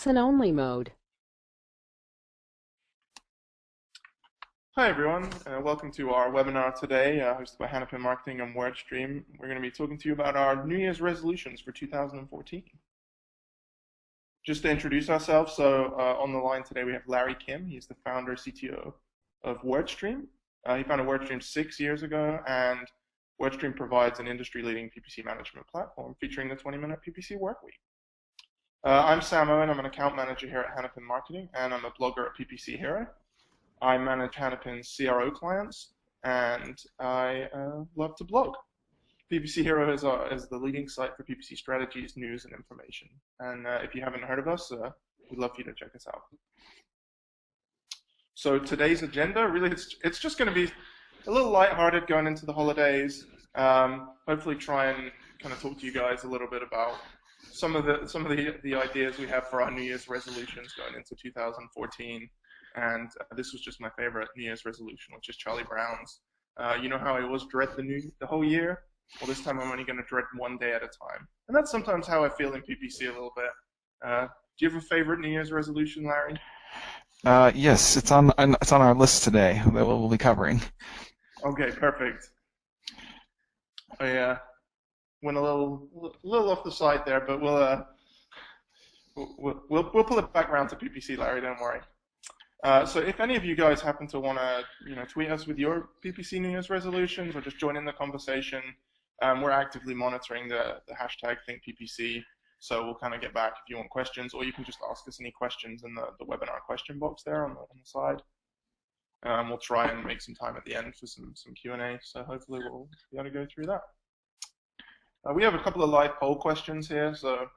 listen-only mode. Hi everyone, welcome to our webinar today, hosted by Hanapin Marketing and WordStream. We're going to be talking to you about our New Year's resolutions for 2014. Just to introduce ourselves, so on the line today we have Larry Kim. He's the founder, CTO of WordStream. He founded WordStream 6 years ago, and WordStream provides an industry-leading PPC management platform featuring the 20-minute PPC workweek. I'm Sam Owen. I'm an account manager here at Hanapin Marketing, and I'm a blogger at PPC Hero. I manage Hanapin's CRO clients, and I love to blog. PPC Hero is the leading site for PPC strategies, news, and information. And if you haven't heard of us, we'd love for you to check us out. So today's agenda, really, it's just going to be a little lighthearted going into the holidays. Hopefully, try and kind of talk to you guys a little bit about some of the ideas we have for our New Year's resolutions going into 2014. And this was just my favorite New Year's resolution, which is Charlie Brown's. You know how I always dread the whole year? Well, this time I'm only going to dread one day at a time. And that's sometimes how I feel in PPC a little bit. Do you have a favorite New Year's resolution, Larry? Yes, it's on our list today that we'll be covering. Okay, perfect. I went a little off the side there, but we'll pull it back around to PPC, Larry. Don't worry. So if any of you guys happen to want to, tweet us with your PPC New Year's resolutions or just join in the conversation, we're actively monitoring the hashtag ThinkPPC. So we'll kind of get back if you want questions, or you can just ask us any questions in the webinar question box there on the side. We'll try and make some time at the end for some Q&A. So hopefully we'll be able to go through that. We have a couple of live poll questions here, so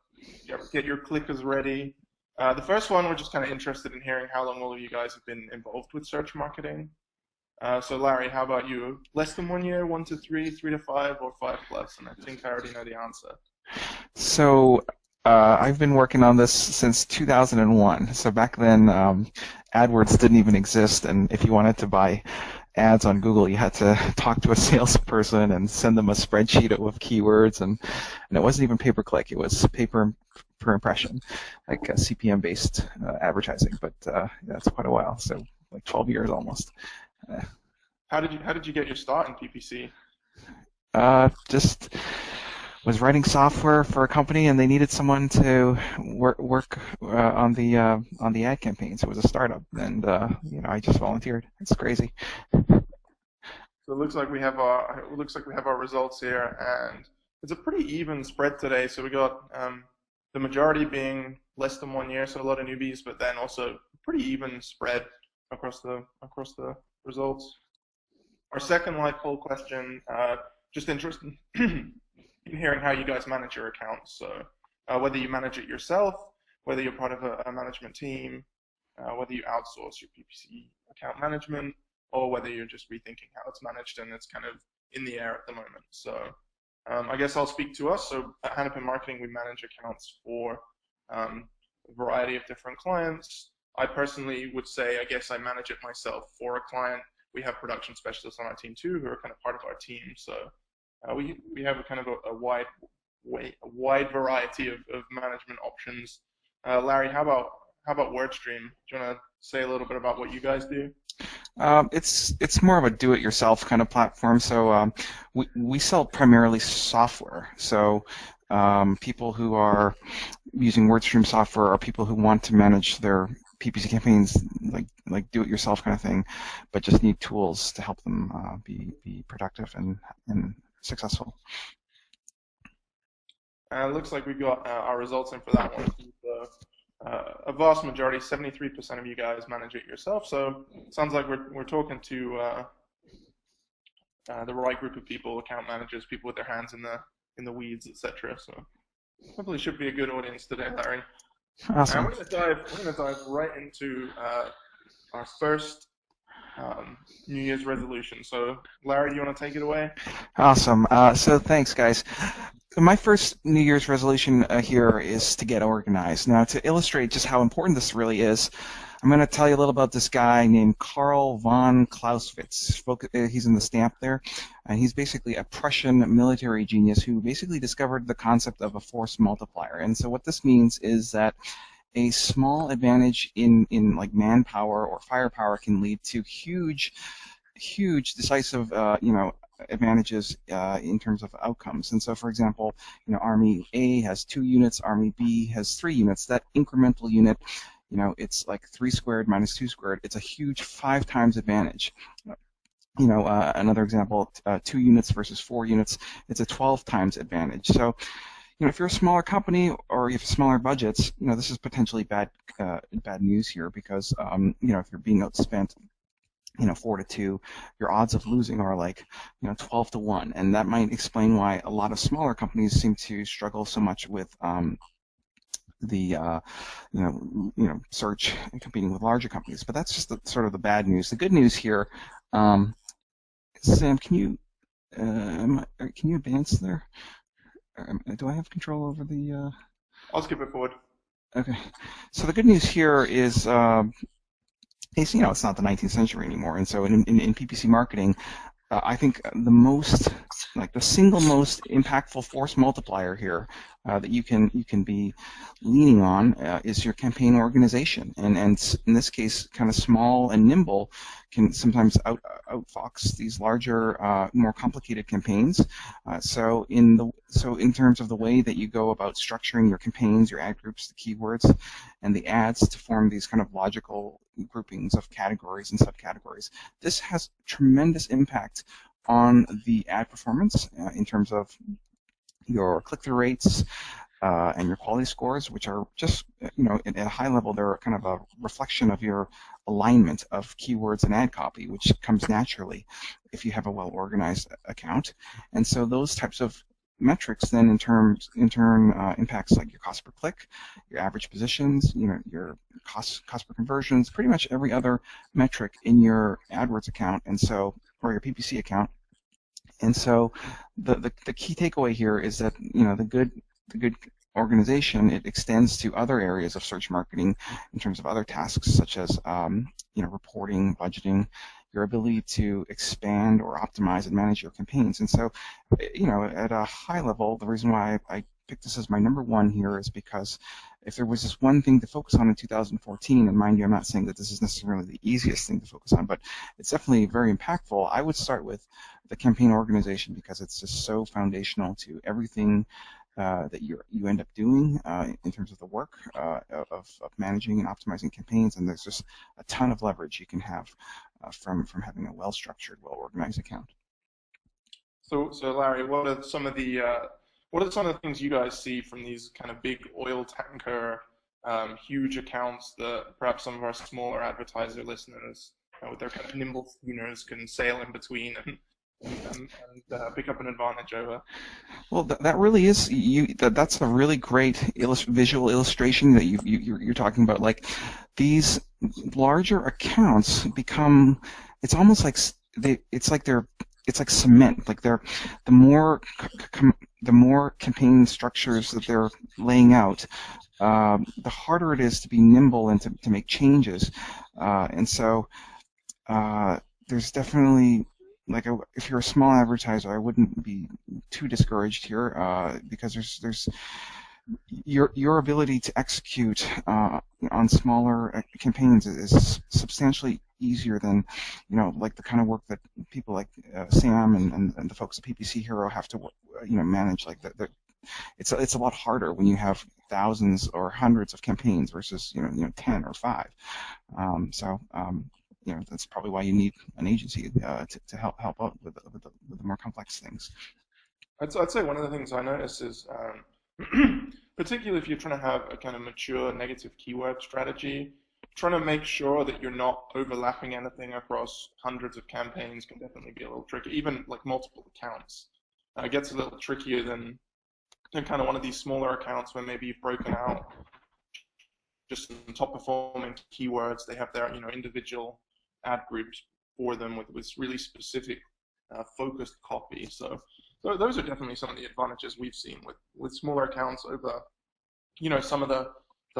get your clickers ready. The first one, we're just kind of interested in hearing how long all of you guys have been involved with search marketing. So Larry, how about you? Less than 1 year, 1 to 3, 3 to 5, or 5+? And I think I already know the answer. So I've been working on this since 2001. So back then, AdWords didn't even exist, and if you wanted to buy ads on Google, you had to talk to a salesperson and send them a spreadsheet with keywords, and it wasn't even pay-per-click. It was per impression, like CPM-based advertising. But that's quite a while, so like 12 years almost. How did you get your start in PPC? Just was writing software for a company, and they needed someone to work on the ad campaigns. It was a startup, and I just volunteered. It's crazy. So it looks like we have our results here, and it's a pretty even spread today. So we got the majority being less than 1 year, so a lot of newbies, but then also pretty even spread across the results. Our second live poll question, just interested in hearing how you guys manage your accounts. So whether you manage it yourself, whether you're part of a management team, whether you outsource your PPC account management, or whether you're just rethinking how it's managed and it's kind of in the air at the moment. So I guess I'll speak to us. So at Hanapin Marketing, we manage accounts for a variety of different clients. I personally would say, I guess I manage it myself for a client. We have production specialists on our team too, who are kind of part of our team. So we have a kind of a wide variety of management options. Larry, how about WordStream? Do you want to say a little bit about what you guys do? It's more of a do-it-yourself kind of platform. So we sell primarily software. So people who are using WordStream software are people who want to manage their PPC campaigns, like do-it-yourself kind of thing, but just need tools to help them be productive and successful. It looks like we've got our results in for that one. A vast majority, 73% of you guys manage it yourself. So it sounds like we're talking to the right group of people, account managers, people with their hands in the weeds, etc. So hopefully, should be a good audience today, Larry. Awesome. We're going to dive right into our first New Year's resolution. So Larry, do you want to take it away? Awesome. So thanks, guys. My first New Year's resolution here is to get organized. Now, to illustrate just how important this really is, I'm going to tell you a little about this guy named Karl von Clausewitz. He's in the stamp there, and he's basically a Prussian military genius who basically discovered the concept of a force multiplier. And so what this means is that a small advantage in like manpower or firepower can lead to huge decisive advantages in terms of outcomes. And so, for example, Army A has 2 units, Army B has 3 units. That incremental unit, it's like 3 squared minus 2 squared. It's a huge 5 times advantage. Another example, 2 units versus 4 units, it's a 12 times advantage. So, if you're a smaller company or you have smaller budgets, this is potentially bad news here because, if you're being outspent, 4-2, your odds of losing are like, 12-1, and that might explain why a lot of smaller companies seem to struggle so much with the search and competing with larger companies. But that's just sort of the bad news. The good news here, Sam, can you advance there? Do I have control over the? I'll skip it forward. Okay, so the good news here is. It's not the 19th century anymore, and so in PPC marketing, I think the single most impactful force multiplier here that you can be leaning on is your campaign organization, and in this case, kind of small and nimble can sometimes outfox these larger, more complicated campaigns. So in terms of the way that you go about structuring your campaigns, your ad groups, the keywords, and the ads to form these kind of logical groupings of categories and subcategories, this has tremendous impact on the ad performance in terms of your click-through rates and your quality scores, which are just, at a high level, they're kind of a reflection of your alignment of keywords and ad copy, which comes naturally if you have a well-organized account. And so those types of metrics then in turn impacts like your cost per click, your average positions, your cost per conversions, pretty much every other metric in your AdWords account, and so, or your PPC account. And so the key takeaway here is that the good organization, it extends to other areas of search marketing in terms of other tasks such as reporting, budgeting, your ability to expand or optimize and manage your campaigns. And so, at a high level, the reason why I picked this as my number one here is because if there was just one thing to focus on in 2014, and mind you, I'm not saying that this is necessarily the easiest thing to focus on, but it's definitely very impactful, I would start with the campaign organization because it's just so foundational to everything that you end up doing in terms of the work of managing and optimizing campaigns, and there's just a ton of leverage you can have from having a well-structured, well-organized account. So Larry, what are some of the things you guys see from these kind of big oil tanker, huge accounts that perhaps some of our smaller advertiser listeners, with their kind of nimble schooners, can sail in between and pick up an advantage over? Well, that really is that's a really great visual illustration that you're talking about. Like these larger accounts become, it's almost like it's like cement. Like the more campaign structures that they're laying out, the harder it is to be nimble and to make changes. And so there's definitely, like, if you're a small advertiser, I wouldn't be too discouraged here because there's your ability to execute on smaller campaigns is substantially easier than, like the kind of work that people like Sam and the folks at PPC Hero have to manage. Like it's a lot harder when you have thousands or hundreds of campaigns versus 10 or 5. That's probably why you need an agency to help out with the more complex things. I'd say one of the things I notice is, particularly if you're trying to have a kind of mature negative keyword strategy, trying to make sure that you're not overlapping anything across hundreds of campaigns can definitely be a little tricky. Even like multiple accounts, it gets a little trickier than kind of one of these smaller accounts where maybe you've broken out just some top performing keywords. They have their individual ad groups for them with really specific focused copy. So those are definitely some of the advantages we've seen with smaller accounts over some of the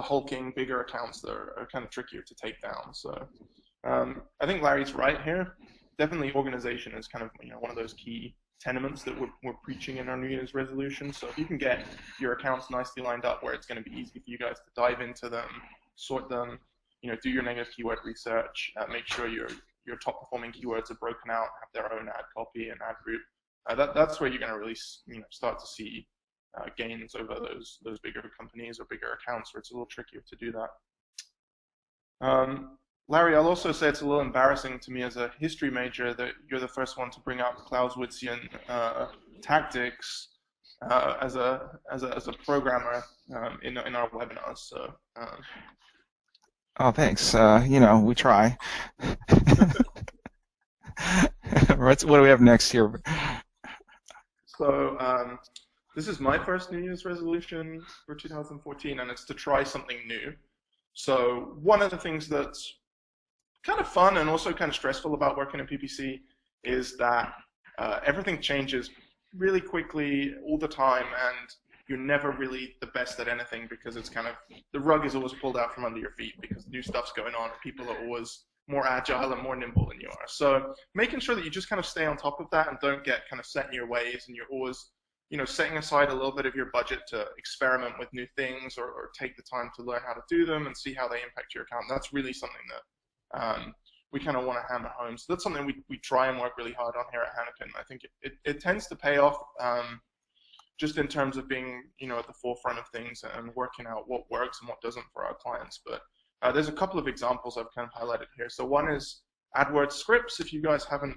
hulking bigger accounts that are kind of trickier to take down. So I think Larry's right here. Definitely organization is kind of one of those key tenements that we're preaching in our New Year's resolution. So if you can get your accounts nicely lined up where it's going to be easy for you guys to dive into them, sort them, do your negative keyword research, make sure your top performing keywords are broken out, have their own ad copy and ad group. That's where you're going to really start to see gains over those bigger companies or bigger accounts where it's a little trickier to do that. Larry, I'll also say it's a little embarrassing to me as a history major that you're the first one to bring up Clausewitzian tactics as a programmer in our webinars. So. Oh, thanks. We try. What do we have next here? So this is my first New Year's resolution for 2014, and it's to try something new. So one of the things that's kind of fun and also kind of stressful about working in PPC is that everything changes really quickly all the time, and you're never really the best at anything because it's kind of, the rug is always pulled out from under your feet because new stuff's going on and people are always more agile and more nimble than you are. So making sure that you just kind of stay on top of that and don't get kind of set in your ways, and you're always, setting aside a little bit of your budget to experiment with new things or take the time to learn how to do them and see how they impact your account. That's really something that we kind of want to hammer home. So that's something we try and work really hard on here at Hanapin. I think it tends to pay off just in terms of being, at the forefront of things and working out what works and what doesn't for our clients. But there's a couple of examples I've kind of highlighted here. So one is AdWords scripts. If you guys haven't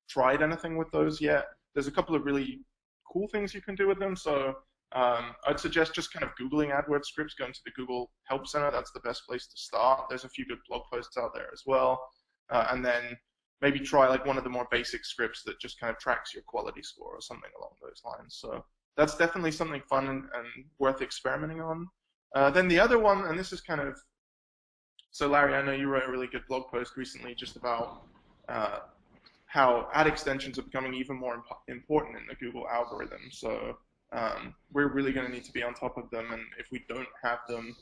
tried anything with those yet, there's a couple of really cool things you can do with them. So I'd suggest just kind of Googling AdWords scripts, going to the Google Help Center. That's the best place to start. There's a few good blog posts out there as well. And then maybe try like one of the more basic scripts that just kind of tracks your quality score or something along those lines. So that's definitely something fun and worth experimenting on. Then the other one, and this is kind of, so Larry, I know you wrote a really good blog post recently just about how ad extensions are becoming even more important in the Google algorithm. So we're really going to need to be on top of them, and if we don't have them,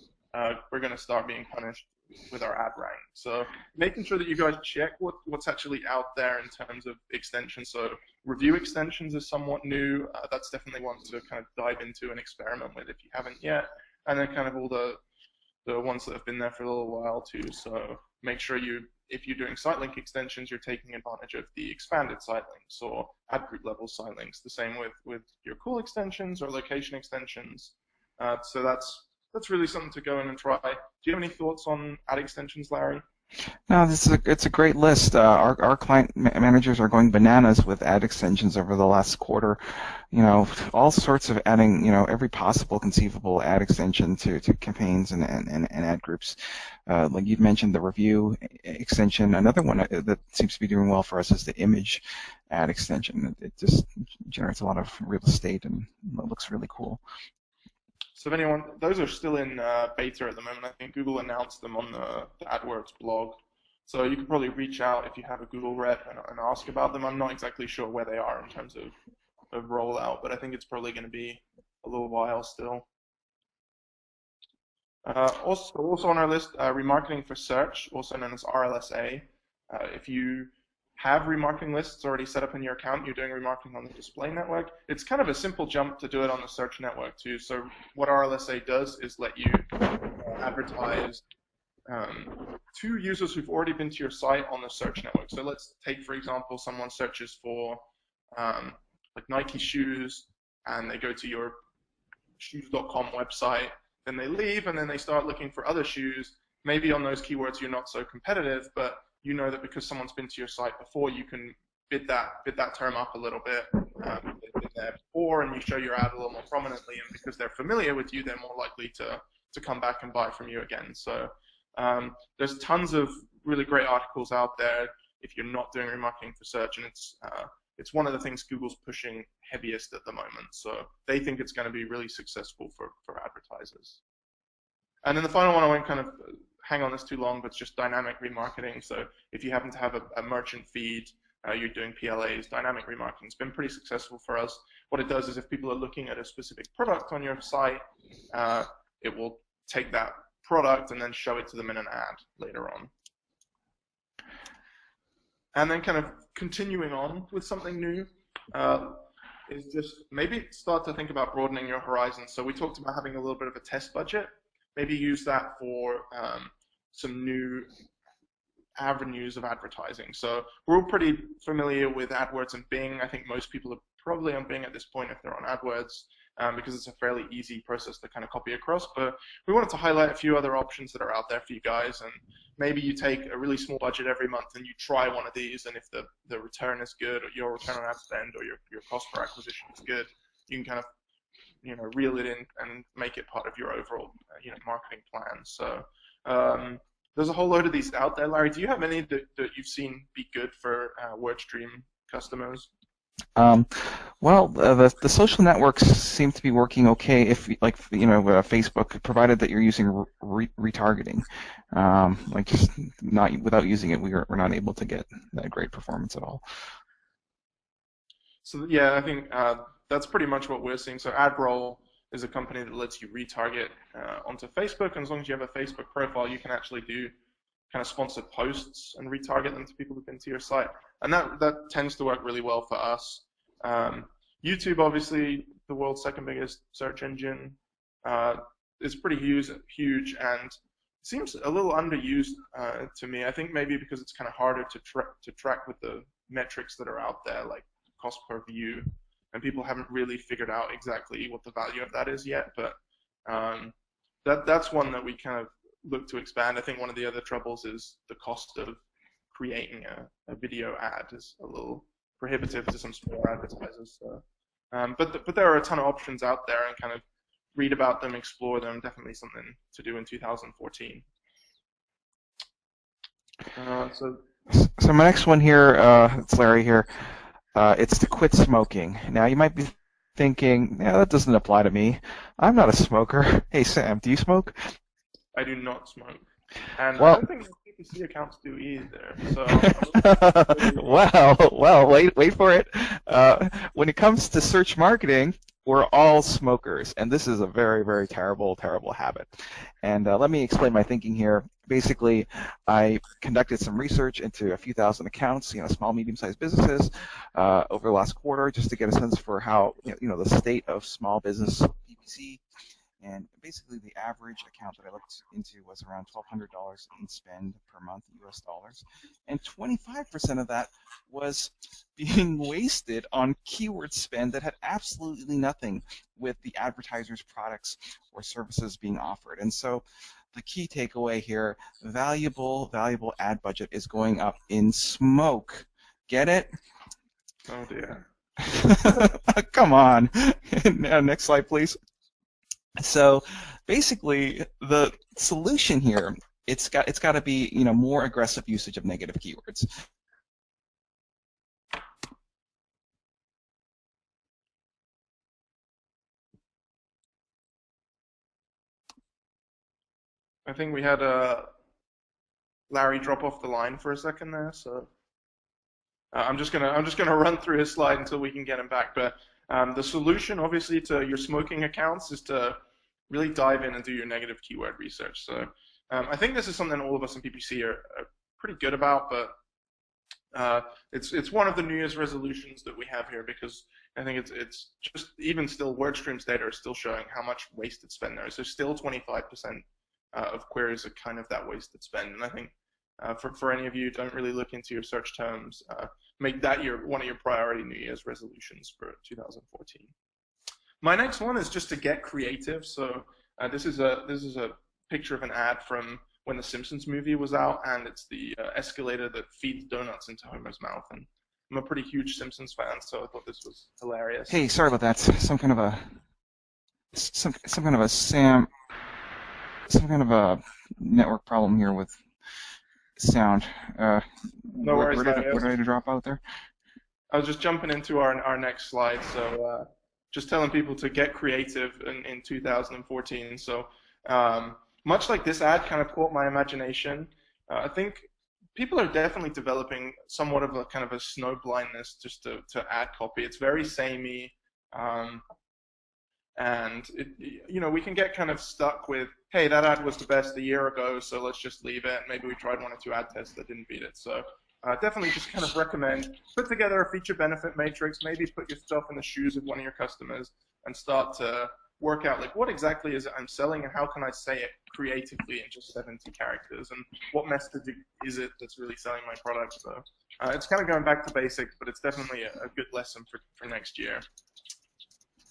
we're going to start being punished with our ad rank. So making sure that you guys check what's actually out there in terms of extensions. So review extensions is somewhat new. That's definitely one to kind of dive into and experiment with if you haven't yet. And then kind of all the ones that have been there for a little while too. So make sure if you're doing site link extensions, you're taking advantage of the expanded site links or ad group level site links. The same with your cool extensions or location extensions. So that's really something to go in and try. Do you have any thoughts on ad extensions, Larry? No, it's a great list. Our client managers are going bananas with ad extensions over the last quarter. All sorts of adding, every possible conceivable ad extension to campaigns and ad groups. Like you mentioned, the review extension. Another one that seems to be doing well for us is the image ad extension. It just generates a lot of real estate and it looks really cool. So if anyone, those are still in beta at the moment. I think Google announced them on the AdWords blog. So you could probably reach out if you have a Google rep and ask about them. I'm not exactly sure where they are in terms of rollout, but I think it's probably going to be a little while still. Also on our list, remarketing for search, also known as RLSA. If you have remarketing lists already set up in your account, you're doing remarketing on the display network, it's kind of a simple jump to do it on the search network too. So what RLSA does is let you advertise to users who've already been to your site on the search network. So let's take, for example, someone searches for like Nike shoes, and they go to your shoes.com website, then they leave, and then they start looking for other shoes. Maybe on those keywords you're not so competitive, but you know that because someone's been to your site before, you can bid that term up a little bit. They've been there before, and you show your ad a little more prominently, and because they're familiar with you, they're more likely to come back and buy from you again. So there's tons of really great articles out there if you're not doing remarketing for search, and it's one of the things Google's pushing heaviest at the moment. So they think it's going to be really successful for advertisers. And then the final one, I won't kind of hang on this too long, but it's just dynamic remarketing. So if you happen to have a merchant feed, you're doing PLAs, dynamic remarketing has been pretty successful for us. What it does is if people are looking at a specific product on your site, it will take that product and then show it to them in an ad later on. And then kind of continuing on with something new, is just maybe start to think about broadening your horizons. So we talked about having a little bit of a test budget. Maybe use that for some new avenues of advertising. So we're all pretty familiar with AdWords and Bing. I think most people are probably on Bing at this point if they're on AdWords, because it's a fairly easy process to kind of copy across. But we wanted to highlight a few other options that are out there for you guys, and maybe you take a really small budget every month and you try one of these, and if the return is good, or your return on ad spend, or your cost per acquisition is good, you can kind of reel it in and make it part of your overall marketing plan. So there's a whole load of these out there. Larry, do you have any that you've seen be good for WordStream customers? Well, the social networks seem to be working okay if, like, Facebook, provided that you're using retargeting. Like, not without using it, we're not able to get that great performance at all. So yeah, I think that's pretty much what we're seeing. So AdRoll is a company that lets you retarget onto Facebook, and as long as you have a Facebook profile, you can actually do kind of sponsored posts and retarget them to people who've been to your site, and that tends to work really well for us. YouTube, obviously, the world's second biggest search engine, is pretty huge, and seems a little underused to me. I think maybe because it's kind of harder to track with the metrics that are out there, like cost per view, and people haven't really figured out exactly what the value of that is yet. But that's one that we kind of look to expand. I think one of the other troubles is the cost of creating a video ad is a little prohibitive to some smaller advertisers. So, but there are a ton of options out there, and kind of read about them, explore them. Definitely something to do in 2014. So my next one here, it's Larry here. It's to quit smoking. Now you might be thinking, yeah, that doesn't apply to me. I'm not a smoker. Hey Sam, do you smoke? I do not smoke, and well, I don't think PPC accounts do either. So well, wait for it. When it comes to search marketing, we're all smokers, and this is a very, very terrible habit. And let me explain my thinking here. Basically, I conducted some research into a few thousand accounts, small, medium-sized businesses, over the last quarter, just to get a sense for how, the state of small business PPC. And basically, the average account that I looked into was around $1,200 in spend per month, US dollars, and 25% of that was being wasted on keyword spend that had absolutely nothing with the advertiser's products or services being offered. And so, the key takeaway here: valuable ad budget is going up in smoke. Get it? Oh dear. Come on. Next slide, please. So basically, the solution here, it's got to be more aggressive usage of negative keywords. I think we had Larry drop off the line for a second there, so I'm just gonna run through his slide until we can get him back. But the solution, obviously, to your smoking accounts is to really dive in and do your negative keyword research. So I think this is something all of us in PPC are pretty good about, but it's one of the New Year's resolutions that we have here, because I think it's just, even still, WordStream's data is still showing how much wasted spend there is. So still 25% of queries are kind of that wasted spend, and I think for any of you who don't really look into your search terms, make that one of your priority New Year's resolutions for 2014. My next one is just to get creative. So this is a picture of an ad from when the Simpsons movie was out, and it's the escalator that feeds donuts into Homer's mouth. And I'm a pretty huge Simpsons fan, so I thought this was hilarious. Hey, sorry about that. Some kind of a network problem here with sound. No worries. Where did I drop out there? I was just jumping into our next slide. So just telling people to get creative in 2014. So much like this ad kind of caught my imagination, I think people are definitely developing somewhat of a kind of a snow blindness just to ad copy. It's very samey, and we can get kind of stuck with, hey, that ad was the best a year ago, so let's just leave it. Maybe we tried one or two ad tests that didn't beat it. So definitely just kind of recommend put together a feature benefit matrix, maybe put yourself in the shoes of one of your customers and start to work out like what exactly is it I'm selling and how can I say it creatively in just 70 characters and what message is it that's really selling my product. So it's kind of going back to basics, but it's definitely a good lesson for next year.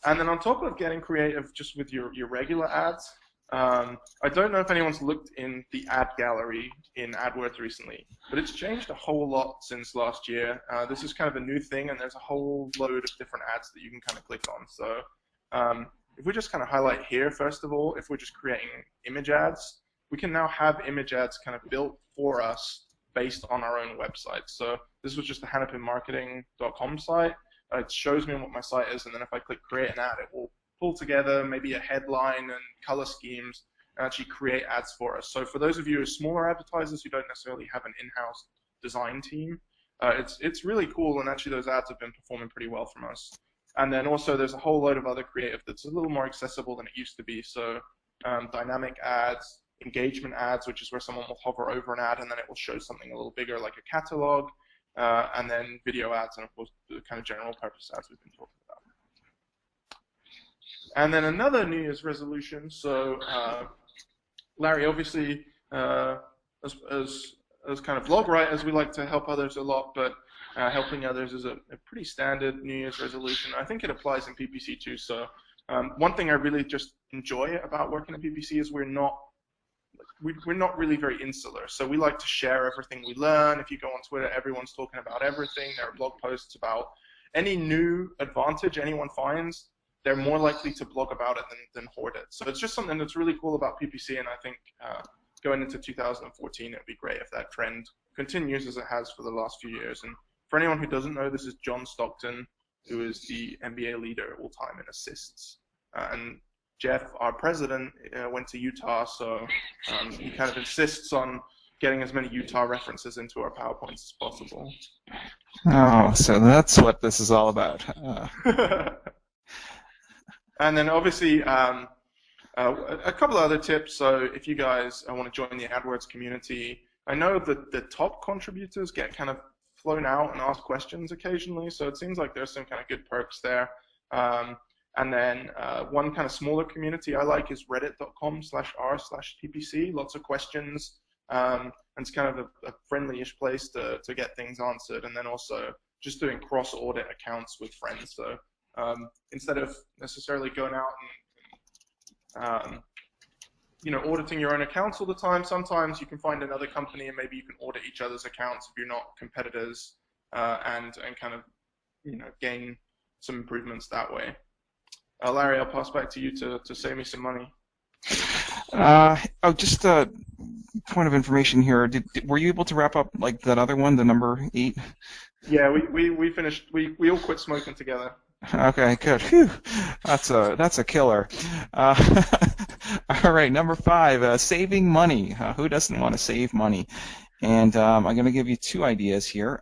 And then on top of getting creative just with your regular ads, I don't know if anyone's looked in the ad gallery in AdWords recently, but it's changed a whole lot since last year. This is kind of a new thing, and there's a whole load of different ads that you can kind of click on. So if we just kind of highlight here, first of all, if we're just creating image ads, we can now have image ads kind of built for us based on our own website. So this was just the hanapinmarketing.com site. It shows me what my site is, and then if I click create an ad, it will pull together maybe a headline and color schemes and actually create ads for us. So for those of you who are smaller advertisers who don't necessarily have an in-house design team, it's really cool, and actually those ads have been performing pretty well from us. And then also there's a whole load of other creative that's a little more accessible than it used to be. So dynamic ads, engagement ads, which is where someone will hover over an ad and then it will show something a little bigger like a catalog, and then video ads, and of course the kind of general purpose ads we've been talking about. And then another New Year's resolution. So Larry, obviously, as kind of blog writers, we like to help others a lot, but helping others is a pretty standard New Year's resolution. I think it applies in PPC too. So one thing I really just enjoy about working in PPC is we're not really very insular. So we like to share everything we learn. If you go on Twitter, everyone's talking about everything. There are blog posts about any new advantage anyone finds. They're more likely to blog about it than hoard it. So it's just something that's really cool about PPC, and I think going into 2014, it would be great if that trend continues as it has for the last few years. And for anyone who doesn't know, this is John Stockton, who is the NBA leader all time in assists. And Jeff, our president, went to Utah, so he kind of insists on getting as many Utah references into our PowerPoints as possible. Oh, so that's what this is all about. And then obviously a couple of other tips. So if you guys want to join the AdWords community, I know that the top contributors get kind of flown out and ask questions occasionally, so it seems like there's some kind of good perks there. And then one kind of smaller community I like is reddit.com/r/ppc. Lots of questions. And it's kind of a friendly-ish place to get things answered. And then also just doing cross-audit accounts with friends. So instead of necessarily going out and auditing your own accounts all the time, sometimes you can find another company and maybe you can audit each other's accounts if you're not competitors, and kind of gain some improvements that way. Larry, I'll pass back to you to save me some money. Just a point of information here. Were you able to wrap up like that other one, the number 8? Yeah, we finished. We all quit smoking together. Okay, good. Whew. That's a killer. All right, number 5, saving money. Who doesn't want to save money? And I'm going to give you 2 ideas here.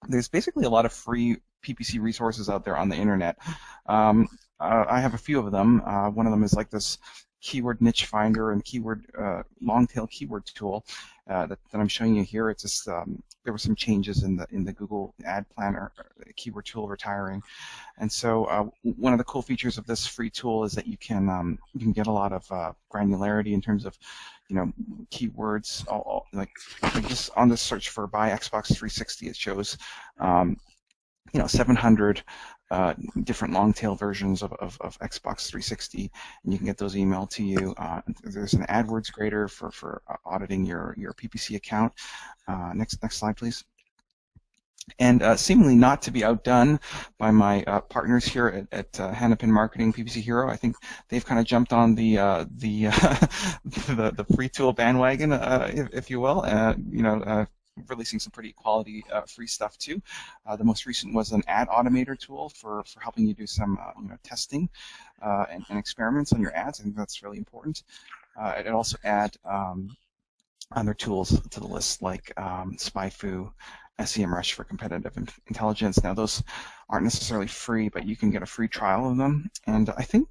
There's basically a lot of free PPC resources out there on the internet. I have a few of them. One of them is like this keyword niche finder and keyword long tail keyword tool that I'm showing you here. It's just there were some changes in the Google Ad Planner keyword tool retiring, and so one of the cool features of this free tool is that you can get a lot of granularity in terms of keywords. Like just on the search for buy Xbox 360, it shows 700 different long tail versions of Xbox 360, and you can get those emailed to you. There's an AdWords grader for auditing your PPC account. Next slide, please. And seemingly not to be outdone by my partners here at Hanapin Marketing, PPC Hero, I think they've kind of jumped on the the free tool bandwagon, if you will. Releasing some pretty quality free stuff too. The most recent was an ad automator tool for helping you do some testing and experiments on your ads. I think that's really important. It also add other tools to the list like SpyFu, SEMrush for competitive intelligence. Now those aren't necessarily free, but you can get a free trial of them. And I think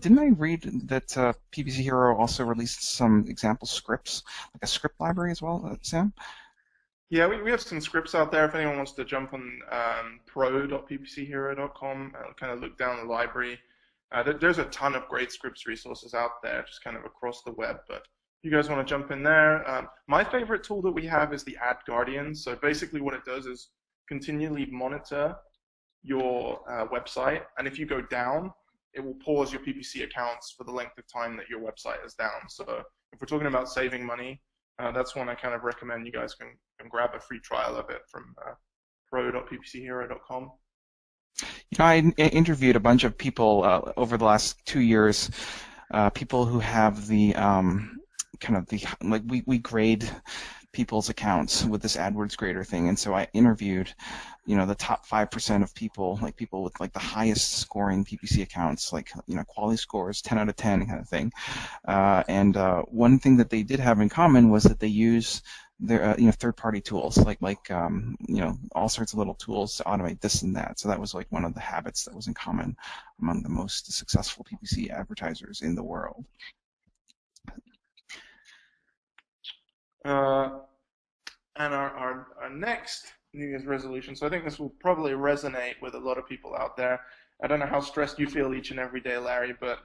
didn't I read that PPC Hero also released some example scripts, like a script library as well, Sam? Yeah, we have some scripts out there if anyone wants to jump on pro.ppchero.com and kind of look down the library. There's a ton of great scripts resources out there, just kind of across the web. But if you guys want to jump in there, my favorite tool that we have is the Ad Guardian. So basically, what it does is continually monitor your website, and if you go down, it will pause your PPC accounts for the length of time that your website is down. So if we're talking about saving money, that's one I kind of recommend you guys can grab a free trial of it from pro.ppchero.com. You know, interviewed a bunch of people over the last 2 years, people who have the kind of the like we grade people's accounts with this AdWords grader thing, and so I interviewed, you know, the top 5% of people, like people with like the highest scoring PPC accounts, like, you know, quality scores 10 out of 10 kind of thing, and one thing that they did have in common was that they use their you know, third-party tools like you know, all sorts of little tools to automate this and that. So that was like one of the habits that was in common among the most successful PPC advertisers in the world. And our next New Year's resolution, so I think this will probably resonate with a lot of people out there. I don't know how stressed you feel each and every day, Larry, but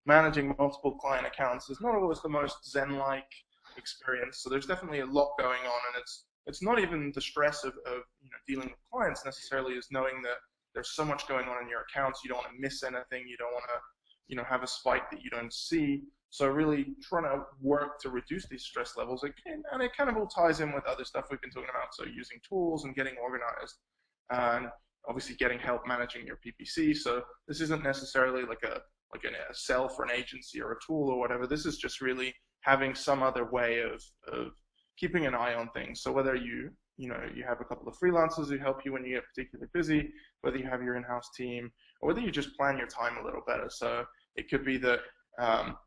managing multiple client accounts is not always the most Zen-like experience. So there's definitely a lot going on, and it's not even the stress of you know, dealing with clients necessarily, is knowing that there's so much going on in your accounts. You don't want to miss anything. You don't want to, you know, have a spike that you don't see. So really trying to work to reduce these stress levels, and it kind of all ties in with other stuff we've been talking about. So using tools and getting organized, and obviously getting help managing your PPC. So this isn't necessarily like a sell for an agency or a tool or whatever. This is just really having some other way of keeping an eye on things. So whether you know, you have a couple of freelancers who help you when you get particularly busy, whether you have your in-house team, or whether you just plan your time a little better. So it could be that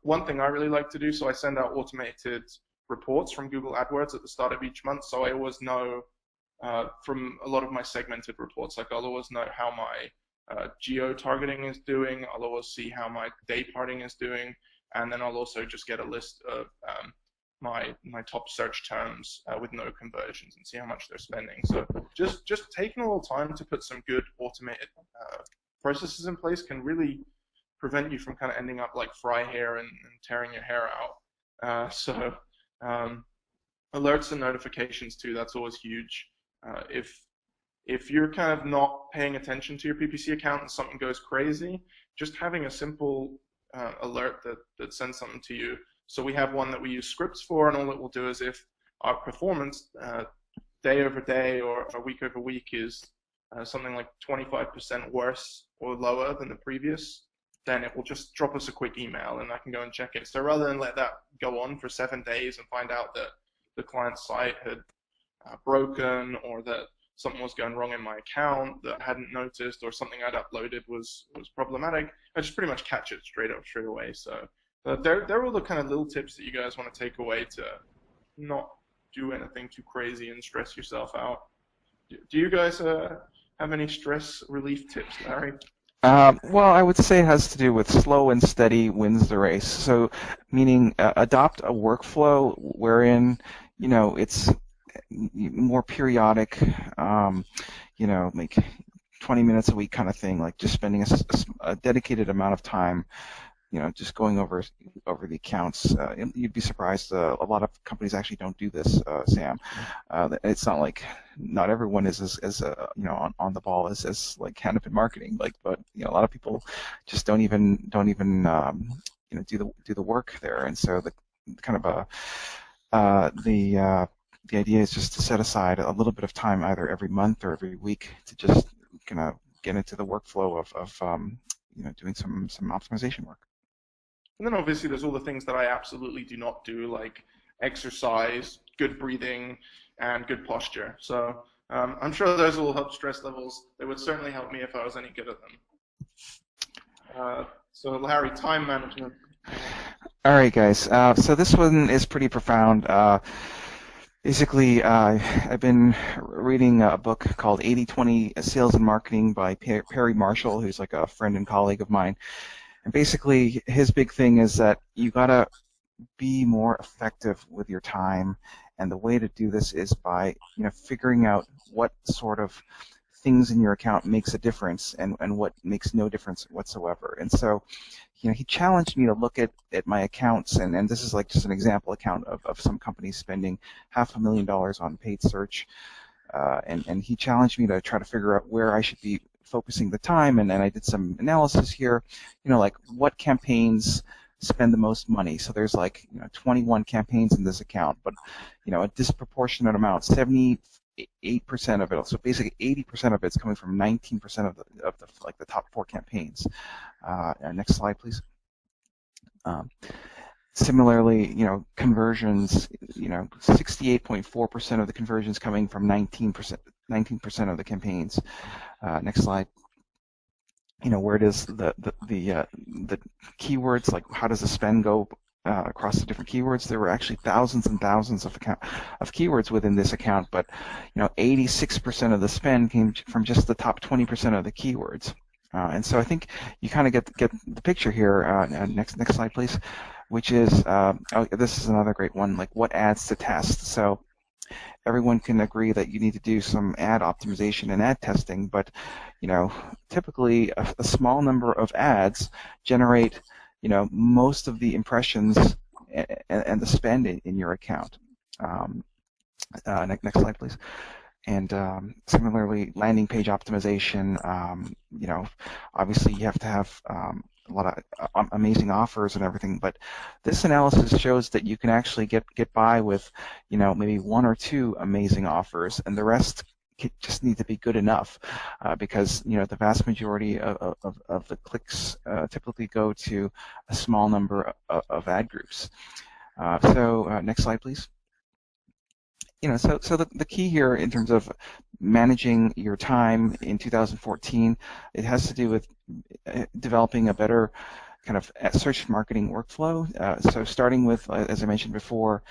one thing I really like to do, so I send out automated reports from Google AdWords at the start of each month, so I always know from a lot of my segmented reports, like I'll always know how my geo-targeting is doing, I'll always see how my day parting is doing, and then I'll also just get a list of my top search terms with no conversions and see how much they're spending. So just taking a little time to put some good automated processes in place can really prevent you from kind of ending up like fry hair and tearing your hair out. So alerts and notifications too, that's always huge. If you're kind of not paying attention to your PPC account and something goes crazy, just having a simple alert that sends something to you. So we have one that we use scripts for, and all it will do is if our performance day over day or week over week is something like 25% worse or lower than the previous, then it will just drop us a quick email and I can go and check it. So rather than let that go on for 7 days and find out that the client's site had broken, or that something was going wrong in my account that I hadn't noticed, or something I'd uploaded was problematic, I just pretty much catch it straight away. So they're all the kind of little tips that you guys want to take away to not do anything too crazy and stress yourself out. Do you guys have any stress relief tips, Larry? Well, I would say it has to do with slow and steady wins the race. So, meaning adopt a workflow wherein, you know, it's more periodic, you know, like 20 minutes a week kind of thing, like just spending a dedicated amount of time, you know, just going over the accounts. You'd be surprised. A lot of companies actually don't do this, Sam. It's not like not everyone is as you know, on the ball as like Hanapin Marketing. Like, but you know, a lot of people just don't even you know, do the work there. And so the kind of the idea is just to set aside a little bit of time, either every month or every week, to just kind of get into the workflow of you know, doing some optimization work. And then obviously there's all the things that I absolutely do not do, like exercise, good breathing, and good posture. So I'm sure those will help stress levels. They would certainly help me if I was any good at them. So Larry, time management. All right, guys. So this one is pretty profound. Basically, I've been reading a book called 80/20 Sales and Marketing by Perry Marshall, who's like a friend and colleague of mine. And basically, his big thing is that you gotta be more effective with your time. And the way to do this is by figuring out what sort of things in your account makes a difference and what makes no difference whatsoever. And so he challenged me to look at my accounts, and this is like just an example account of some companies spending $500,000 on paid search. And he challenged me to try to figure out where I should be focusing the time, and I did some analysis here, like what campaigns spend the most money. So there's like 21 campaigns in this account, but a disproportionate amount, 78% of it. So basically 80% of it's coming from 19% of the top 4 campaigns. Next slide, please. Similarly, conversions, 68.4% of the conversions coming from 19% of the campaigns. Next slide. Where does the keywords, like how does the spend go across the different keywords? There were actually thousands and thousands of keywords within this account, but 86% of the spend came from just the top 20% of the keywords. And so I think you kind of get the picture here. Next slide, please. Which is, this is another great one, like what ads to test. So everyone can agree that you need to do some ad optimization and ad testing, but typically a small number of ads generate most of the impressions and the spend in your account. Next slide, please. And similarly, landing page optimization. Obviously you have to have a lot of amazing offers and everything, but this analysis shows that you can actually get by with maybe 1 or 2 amazing offers, and the rest just need to be good enough, because the vast majority of the clicks typically go to a small number of ad groups. So next slide, please. So the key here in terms of managing your time in 2014, it has to do with developing a better kind of search marketing workflow. So starting with, as I mentioned before,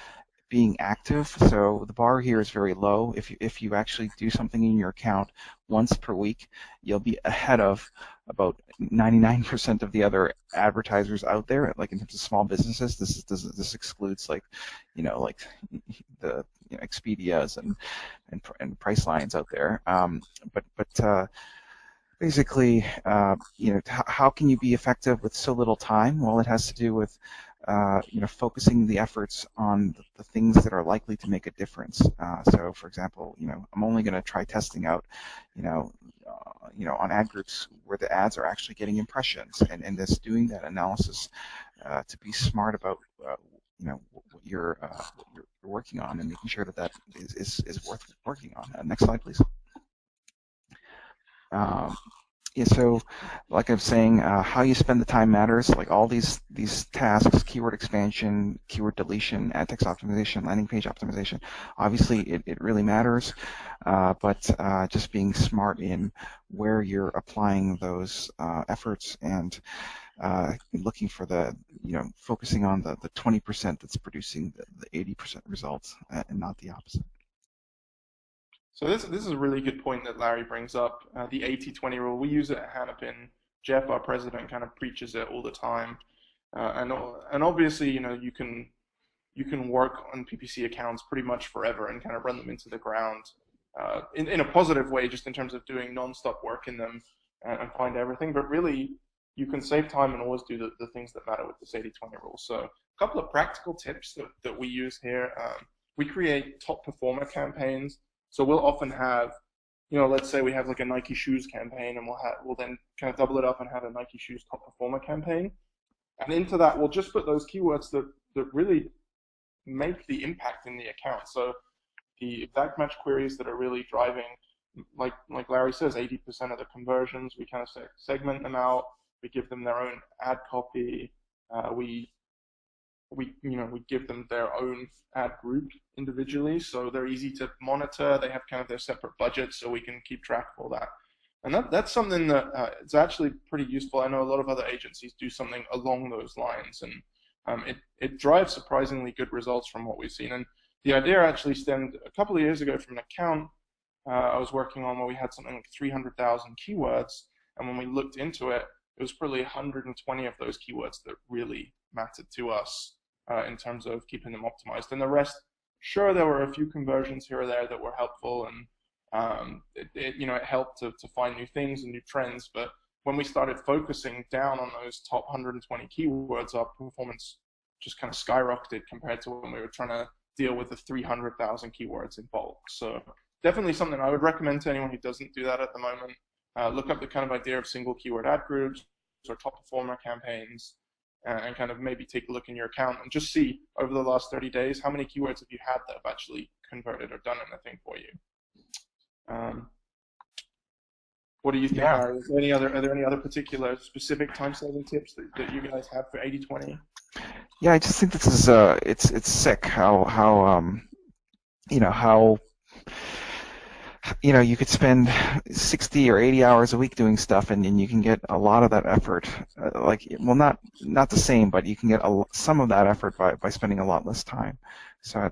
being active. So the bar here is very low. If you actually do something in your account once per week, you'll be ahead of about 99% of the other advertisers out there. Like in terms of small businesses, this excludes like the Expedias and Pricelines out there. But basically, how can you be effective with so little time? Well, it has to do with focusing the efforts on the things that are likely to make a difference. So, for example, I'm only going to try testing out, on ad groups where the ads are actually getting impressions, and just doing that analysis to be smart about, what you're working on, and making sure that is worth working on. Next slide, please. Yeah, so like I'm saying, how you spend the time matters. Like all these tasks, keyword expansion, keyword deletion, ad text optimization, landing page optimization, obviously it really matters, but just being smart in where you're applying those efforts, and looking for the, focusing on the 20% that's producing the 80% results, and not the opposite. So this is a really good point that Larry brings up, the 80-20 rule. We use it at Hanapin. Jeff, our president, kind of preaches it all the time. And obviously, you can work on PPC accounts pretty much forever and kind of run them into the ground in a positive way, just in terms of doing non-stop work in them and find everything. But really, you can save time and always do the things that matter with this 80-20 rule. So a couple of practical tips that we use here. We create top performer campaigns. So we'll often have, let's say we have like a Nike shoes campaign, and we'll then kind of double it up and have a Nike shoes top performer campaign. And into that, we'll just put those keywords that really make the impact in the account. So the exact match queries that are really driving, like Larry says, 80% of the conversions, we kind of segment them out. We give them their own ad copy. We give them their own ad group individually, so they're easy to monitor. They have kind of their separate budgets, so we can keep track of all that. And that's something that it's actually pretty useful. I know a lot of other agencies do something along those lines, and it drives surprisingly good results from what we've seen. And the idea actually stemmed a couple of years ago from an account I was working on where we had something like 300,000 keywords, and when we looked into it, it was probably 120 of those keywords that really mattered to us. in terms of keeping them optimized. And the rest, sure, there were a few conversions here or there that were helpful, and it helped to find new things and new trends. But when we started focusing down on those top 120 keywords, our performance just kind of skyrocketed compared to when we were trying to deal with the 300,000 keywords in bulk. So definitely something I would recommend to anyone who doesn't do that at the moment. Look up the kind of idea of single keyword ad groups or top performer campaigns, and kind of maybe take a look in your account and just see over the last 30 days how many keywords have you had that have actually converted or done anything for you. What do you think, Larry? Are there any other particular specific time-saving tips that you guys have for 80/20? Yeah, I just think this is it's sick how you could spend 60 or 80 hours a week doing stuff, and you can get a lot of that effort. Not the same, but you can get some of that effort by spending a lot less time. So I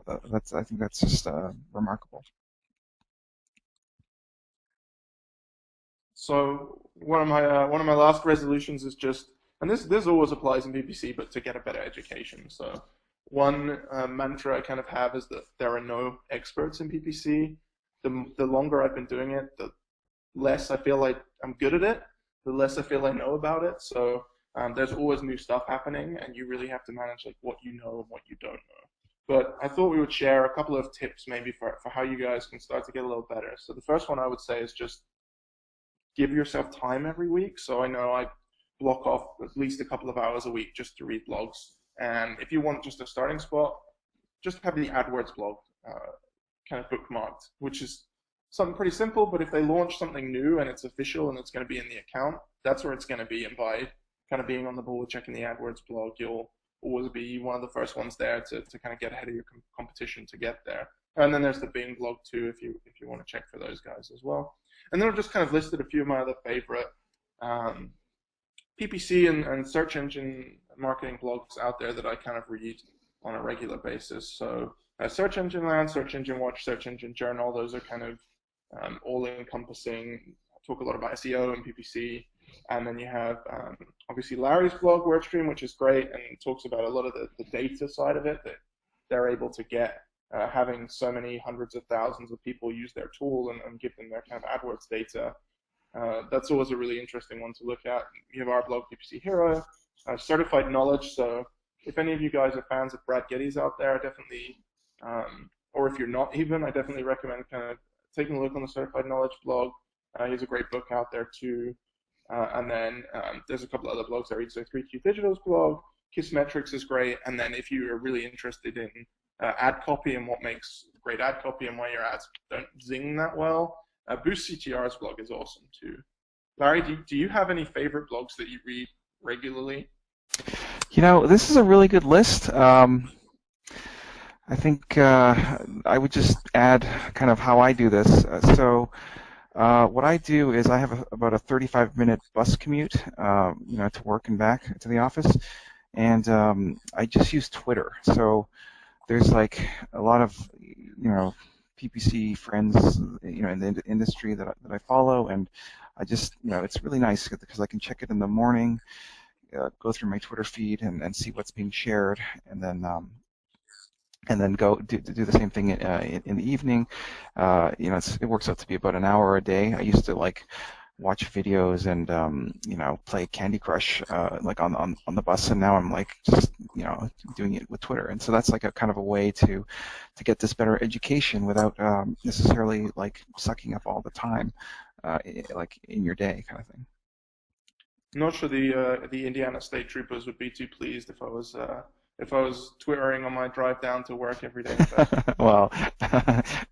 think that's just remarkable. So one of my last resolutions is just, and this always applies in PPC, but to get a better education. So one mantra I kind of have is that there are no experts in PPC. The longer I've been doing it, the less I feel like I'm good at it, the less I feel I know about it. So there's always new stuff happening, and you really have to manage like what you know and what you don't know. But I thought we would share a couple of tips maybe for how you guys can start to get a little better. So the first one I would say is just give yourself time every week. So I know I block off at least a couple of hours a week just to read blogs. And if you want just a starting spot, just have the AdWords blog kind of bookmarked, which is something pretty simple. But if they launch something new and it's official and it's going to be in the account, that's where it's going to be. And by kind of being on the ball, checking the AdWords blog, you'll always be one of the first ones there to kind of get ahead of your competition to get there. And then there's the Bing blog too, if you want to check for those guys as well. And then I've just kind of listed a few of my other favorite PPC and search engine marketing blogs out there that I kind of read on a regular basis. So Search Engine Land, Search Engine Watch, Search Engine Journal, those are kind of all-encompassing. I talk a lot about SEO and PPC. And then you have obviously Larry's blog, WordStream, which is great, and talks about a lot of the data side of it that they're able to get. Having so many hundreds of thousands of people use their tool and give them their kind of AdWords data, that's always a really interesting one to look at. You have our blog, PPC Hero, Certified Knowledge. So if any of you guys are fans of Brad Geddes out there, definitely, or if you're not even, I definitely recommend kind of taking a look on the Certified Knowledge blog. He has a great book out there too. And then there's a couple other blogs I read. So 3Q Digital's blog, Kissmetrics is great. And then if you are really interested in ad copy and what makes great ad copy and why your ads don't zing that well, Boost CTR's blog is awesome too. Larry, do you have any favorite blogs that you read regularly? This is a really good list. I think I would just add kind of how I do this. What I do is I have about a 35-minute bus commute, to work and back to the office, and I just use Twitter. So there's like a lot of PPC friends in the industry that I follow, and I just it's really nice because I can check it in the morning, go through my Twitter feed and see what's being shared, and then go do the same thing in the evening. It works out to be about an hour a day. I used to watch videos and play Candy Crush like on the bus, and now I'm just doing it with Twitter. And so that's like a kind of a way to get this better education without necessarily sucking up all the time in your day kind of thing. I'm not sure the Indiana State Troopers would be too pleased if I was Twittering on my drive down to work every day. Well,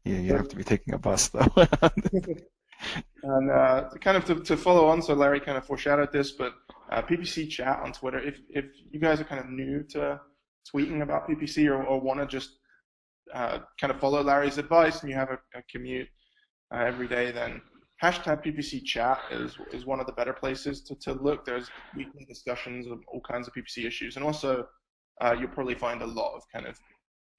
you have to be taking a bus though. And kind of to follow on, so Larry kind of foreshadowed this, but PPC chat on Twitter. If you guys are kind of new to tweeting about PPC or want to just kind of follow Larry's advice and you have a commute every day, then hashtag PPC chat is one of the better places to look. There's weekly discussions of all kinds of PPC issues, and also you'll probably find a lot of kind of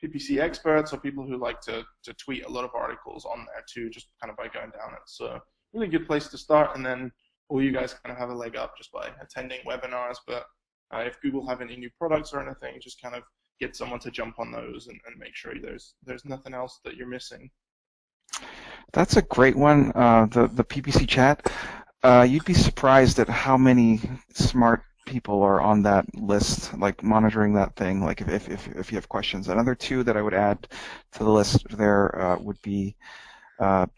PPC experts or people who like to tweet a lot of articles on there too, just kind of by going down it. So really good place to start, and then all you guys kind of have a leg up just by attending webinars. But if Google have any new products or anything, just kind of get someone to jump on those and make sure there's nothing else that you're missing. That's a great one. The PPC chat. You'd be surprised at how many smart people are on that list, like monitoring that thing. Like if you have questions. Another two that I would add to the list there would be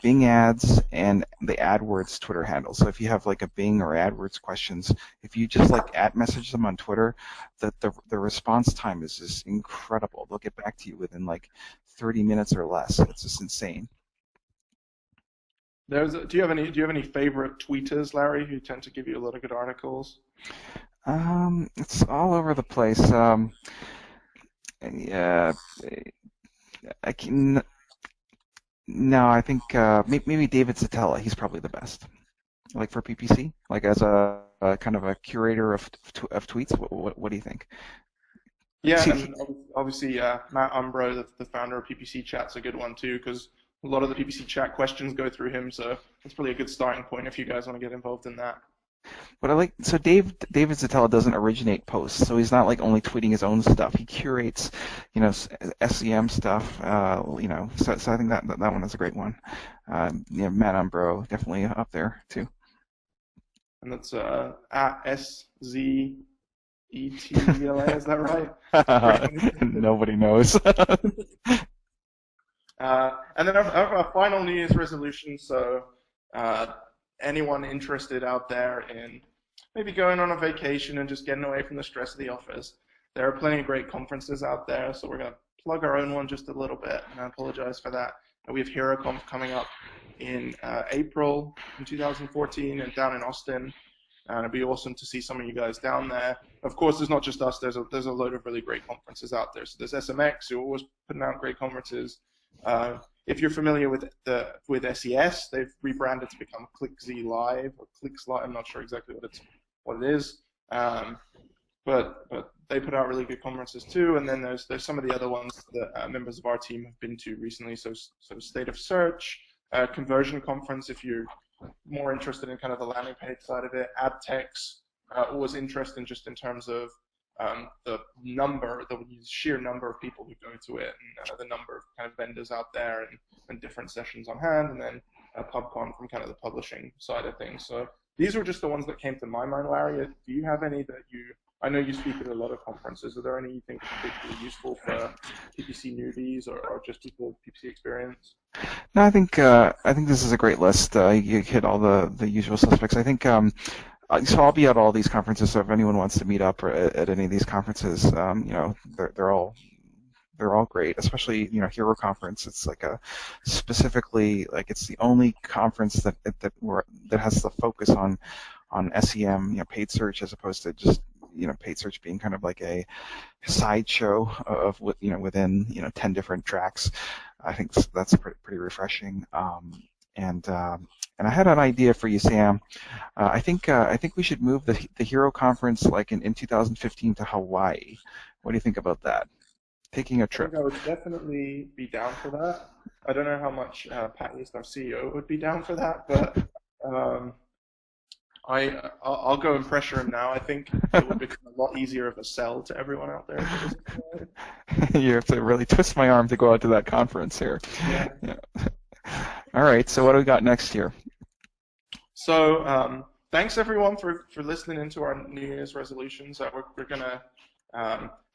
Bing ads and the AdWords Twitter handle. So if you have like a Bing or AdWords questions, if you just like message them on Twitter, the response time is just incredible. They'll get back to you within like 30 minutes or less. It's just insane. Do you have any favorite tweeters, Larry, who tend to give you a lot of good articles? It's all over the place. Yeah, I can. No, I think maybe David Satella. He's probably the best. Like for PPC, like as a kind of a curator of tweets. What do you think? Yeah, and obviously Matt Umbro, the founder of PPC Chat's a good one too, because a lot of the PPC Chat questions go through him, so it's probably a good starting point if you guys want to get involved in that. But I like, so David Zatella doesn't originate posts, so he's not like only tweeting his own stuff. He curates, SEM stuff, So I think that one is a great one. Matt Umbro definitely up there too. And that's at SZETVLA, is that right? Nobody knows. And then our final New Year's resolution. So anyone interested out there in maybe going on a vacation and just getting away from the stress of the office, there are plenty of great conferences out there. So we're going to plug our own one just a little bit, and I apologize for that. We have HeroConf coming up in April in 2014 and down in Austin. And it'd be awesome to see some of you guys down there. Of course, there's not just us. There's a load of really great conferences out there. So there's SMX, who are always putting out great conferences. If you're familiar with SES, they've rebranded to become ClickZ Live or Clicks Live. I'm not sure exactly what it is, but they put out really good conferences too. And then there's some of the other ones that members of our team have been to recently. So State of Search, Conversion Conference, if you're more interested in kind of the landing page side of it. AdTech's always interesting just in terms of the sheer number of people who go to it, and the number of kind of vendors out there and different sessions on hand, and then PubCon from kind of the publishing side of things. So these were just the ones that came to my mind, Larry. Do you have any that I know you speak at a lot of conferences. Are there any you think are particularly useful for PPC newbies or just people with PPC experience? No, I think this is a great list. You hit all the usual suspects. I think so. I'll be at all these conferences. So if anyone wants to meet up at any of these conferences, they're all great. Especially Hero Conference. It's like specifically like it's the only conference that has the focus on SEM, paid search, as opposed to just paid search being kind of like a sideshow of within 10 different tracks. I think that's pretty refreshing. And I had an idea for you, Sam. I think we should move the Hero Conference like in 2015 to Hawaii. What do you think about that? Taking a trip. I think I would definitely be down for that. I don't know how much Pat East, our CEO, would be down for that, but I'll go and pressure him now. I think it would become a lot easier of a sell to everyone out there. You have to really twist my arm to go out to that conference here. Yeah. All right, so what do we got next year? So thanks everyone for listening into our New Year's resolutions. We're gonna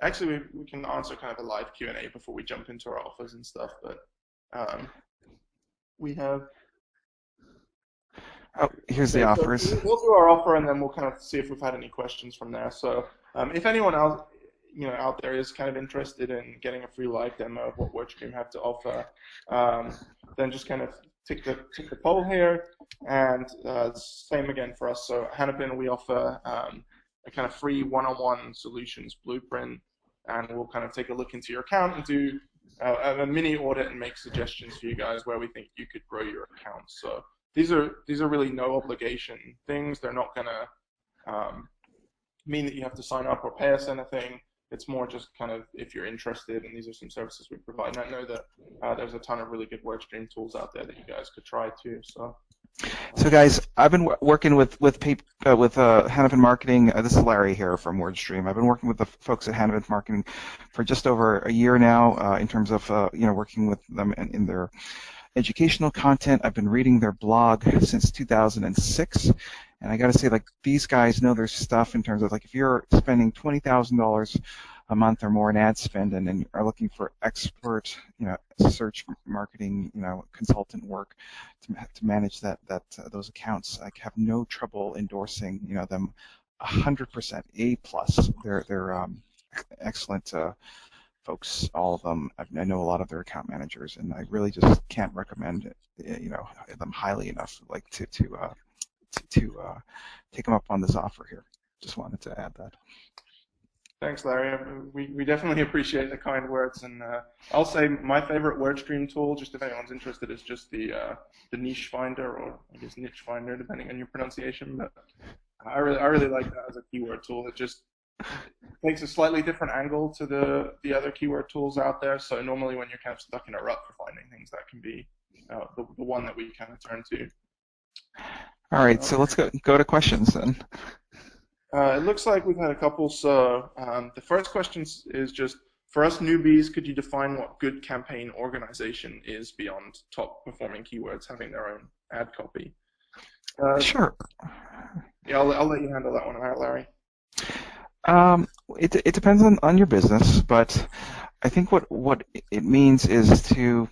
actually we can answer kind of a live Q&A before we jump into our offers and stuff. But we have. Oh, here's the offers. So we'll do our offer, and then we'll kind of see if we've had any questions from there. So if anyone else out there is kind of interested in getting a free live demo of what WordStream have to offer, then just kind of tick the poll here, and same again for us. So at Hanapin, we offer a kind of free one-on-one solutions blueprint, and we'll kind of take a look into your account and do a mini audit and make suggestions for you guys where we think you could grow your account. So these are really no obligation things. They're not gonna mean that you have to sign up or pay us anything. It's more just kind of if you're interested, and these are some services we provide. And I know that there's a ton of really good WordStream tools out there that you guys could try too. So So, guys, I've been working with Hanapin Marketing. This is Larry here from WordStream. I've been working with the folks at Hanapin Marketing for just over a year now, in terms of working with them in their educational content. I've been reading their blog since 2006, and I got to say, like, these guys know their stuff in terms of, like, if you're spending $20,000 a month or more in ad spend and are looking for expert, search marketing, consultant work to manage those accounts, I have no trouble endorsing, them 100% A plus. They're excellent folks, all of them. I know a lot of their account managers, and I really just can't recommend them highly enough, like to take them up on this offer here. Just wanted to add that. Thanks, Larry. We definitely appreciate the kind words, and I'll say my favorite WordStream tool, just if anyone's interested, is just the niche finder, or I guess niche finder, depending on your pronunciation. But I really like that as a keyword tool. It just takes a slightly different angle to the other keyword tools out there. So normally when you're kind of stuck in a rut for finding things, that can be the one that we kind of turn to. All right, so let's go to questions then. It looks like we've had a couple. So the first question is just, for us newbies, could you define what good campaign organization is beyond top performing keywords having their own ad copy? Sure. Yeah, I'll let you handle that one, all right, Larry? It depends on your business, but I think what it means is to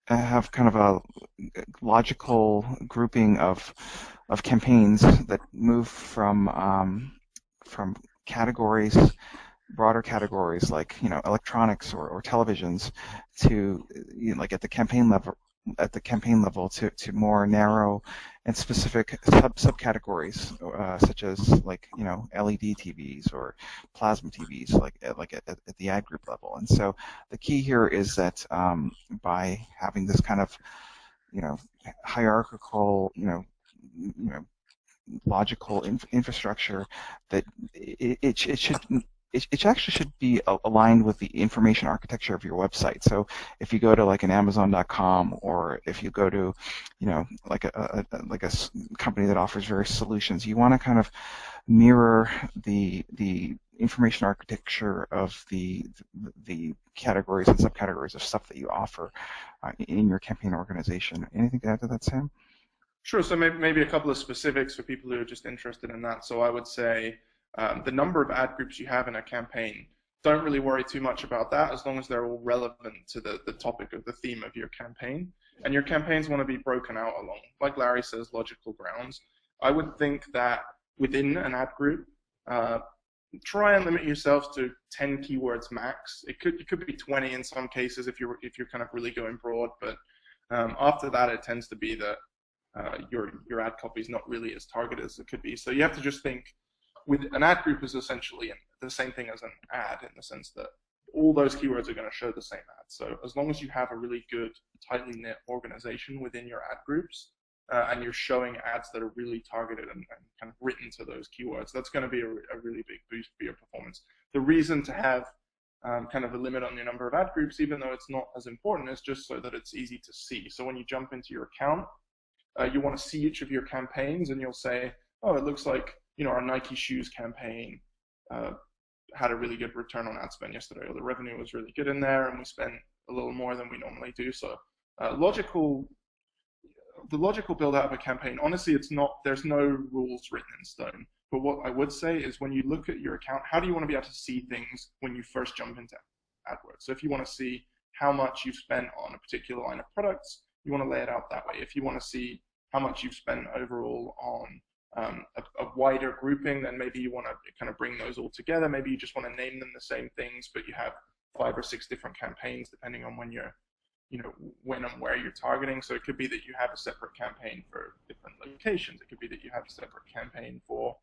have kind of a logical grouping of campaigns that move from categories, broader categories like electronics or televisions, to like at the campaign level to more narrow and specific subcategories, such as like LED TVs or plasma TVs, like at the ad group level. And so the key here is that by having this kind of hierarchical logical infrastructure, that it actually should be aligned with the information architecture of your website. So if you go to like an Amazon.com, or if you go to, like a company that offers various solutions, you want to kind of mirror the information architecture of the categories and subcategories of stuff that you offer in your campaign organization. Anything to add to that, Sam? Sure. So maybe a couple of specifics for people who are just interested in that. So I would say the number of ad groups you have in a campaign, don't really worry too much about that, as long as they're all relevant to the topic of the theme of your campaign. And your campaigns want to be broken out along, like Larry says, logical grounds. I would think that within an ad group, try and limit yourself to 10 keywords max. It could be 20 in some cases if you're kind of really going broad, but after that, it tends to be that your ad copy is not really as targeted as it could be. So you have to just think, with an ad group is essentially the same thing as an ad, in the sense that all those keywords are going to show the same ad. So as long as you have a really good, tightly knit organization within your ad groups, and you're showing ads that are really targeted and kind of written to those keywords, that's going to be a really big boost for your performance. The reason to have kind of a limit on your number of ad groups, even though it's not as important, is just so that it's easy to see. So when you jump into your account, you want to see each of your campaigns, and you'll say, oh, it looks like our Nike shoes campaign had a really good return on ad spend yesterday, or the revenue was really good in there, and we spent a little more than we normally do. So the logical build out of a campaign, honestly, there's no rules written in stone. But what I would say is, when you look at your account, how do you want to be able to see things when you first jump into AdWords? So if you want to see how much you've spent on a particular line of products, you want to lay it out that way. If you want to see how much you've spent overall on a wider grouping, then maybe you want to kind of bring those all together. Maybe you just want to name them the same things, but you have 5 or 6 different campaigns depending on when you're, when and where you're targeting. So it could be that you have a separate campaign for different locations. It could be that you have a separate campaign for,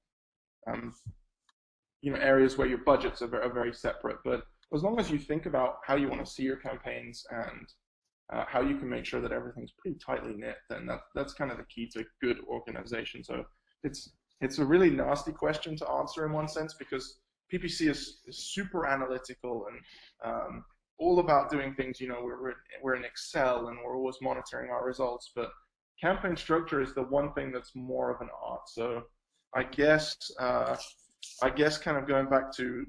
areas where your budgets are very separate. But as long as you think about how you want to see your campaigns and how you can make sure that everything's pretty tightly knit, then that's kind of the key to good organization. So it's a really nasty question to answer in one sense, because PPC is super analytical and all about doing things. We're in Excel and we're always monitoring our results, but campaign structure is the one thing that's more of an art. So I guess kind of going back to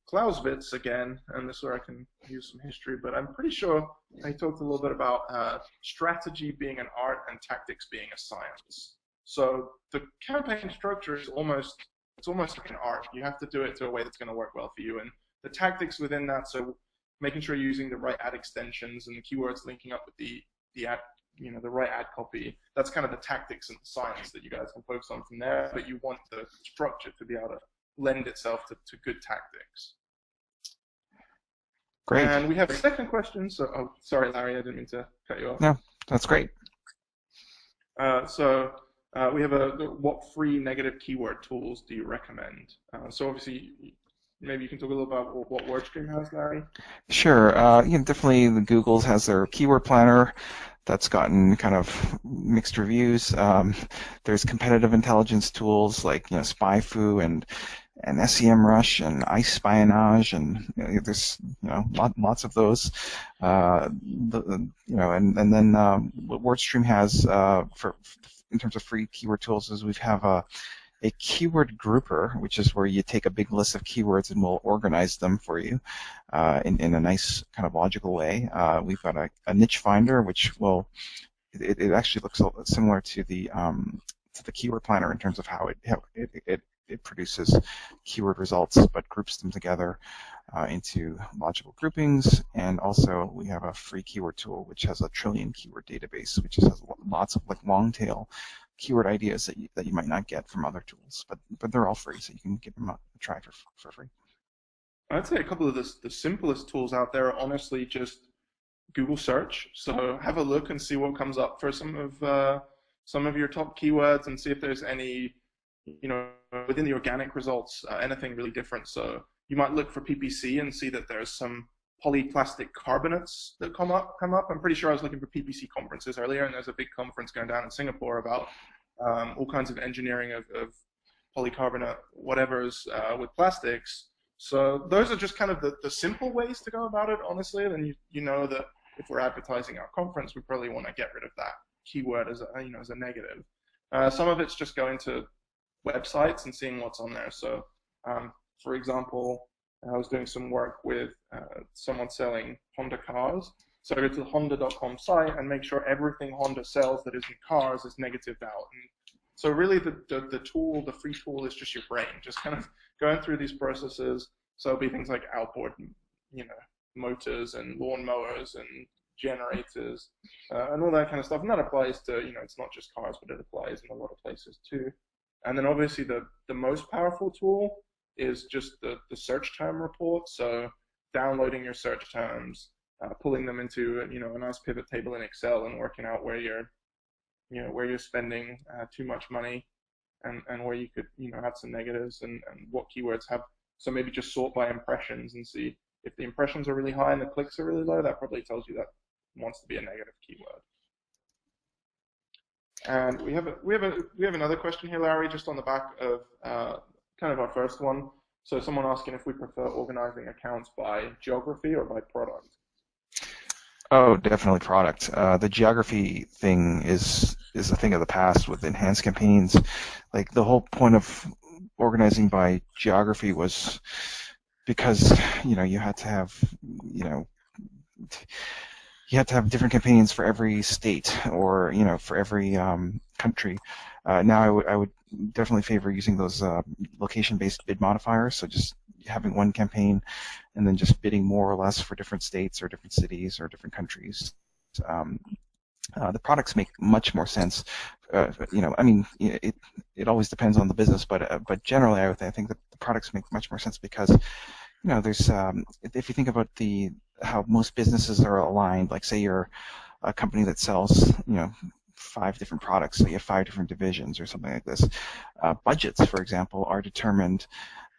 Clausewitz again, and this is where I can use some history, but I'm pretty sure I talked a little bit about strategy being an art and tactics being a science. So the campaign structure is almost like an art. You have to do it to a way that's going to work well for you, and the tactics within that. So making sure you're using the right ad extensions and the keywords linking up with the ad, the right ad copy. That's kind of the tactics and the science that you guys can focus on from there. But you want the structure to be able to lend itself to good tactics. Great. And we have a second question. So, oh, sorry, Larry, I didn't mean to cut you off. No, that's great. We have what free negative keyword tools do you recommend? So obviously, maybe you can talk a little about what WordStream has, Larry. Sure. Definitely the Google's has their keyword planner. That's gotten kind of mixed reviews. There's competitive intelligence tools like SpyFu and SEMrush and iSpionage, and there's lots of those. And then what WordStream has in terms of free keyword tools is we have a keyword grouper, which is where you take a big list of keywords and we'll organize them for you in a nice kind of logical way. We've got a niche finder, which it actually looks similar to the keyword planner in terms of how it produces keyword results, but groups them together into logical groupings. And also we have a free keyword tool which has a trillion keyword database, which has lots of long tail keyword ideas that you might not get from other tools, but they're all free, so you can give them a try for free. I'd say a couple of the simplest tools out there are honestly just Google search. So have a look and see what comes up for some of your top keywords, and see if there's any within the organic results anything really different. So you might look for PPC and see that there's some polyplastic carbonates that come up. I'm pretty sure I was looking for PPC conferences earlier, and there's a big conference going down in Singapore about all kinds of engineering of polycarbonate whatevers with plastics. So those are just kind of the simple ways to go about it, honestly. And you know that if we're advertising our conference, we probably want to get rid of that keyword as a negative. Some of it's just going to websites and seeing what's on there. So for example, I was doing some work with someone selling Honda cars. So I go to the honda.com site and make sure everything Honda sells that isn't cars is negatived out. And so really the free tool is just your brain, just kind of going through these processes. So it'll be things like outboard, motors and lawn mowers and generators and all that kind of stuff. And that applies to, it's not just cars, but it applies in a lot of places too. And then obviously the most powerful tool is just the search term report. So downloading your search terms, pulling them into a nice pivot table in Excel, and working out where you're spending too much money, and where you could have some negatives, and what keywords have. So maybe just sort by impressions and see if the impressions are really high and the clicks are really low. That probably tells you that wants to be a negative keyword. And we have another question here, Larry, just on the back of kind of our first one. So someone asking if we prefer organizing accounts by geography or by product. Oh, definitely product. The geography thing is a thing of the past with enhanced campaigns. Like the whole point of organizing by geography was because you had to have different campaigns for every state, or for every country. Now I would definitely favor using those location-based bid modifiers. So just having one campaign and then just bidding more or less for different states or different cities or different countries. The products make much more sense. It always depends on the business, but generally I think that the products make much more sense because there's if you think about how most businesses are aligned, like say you're a company that sells 5 different products, so you have 5 different divisions or something like this. Budgets, for example, are determined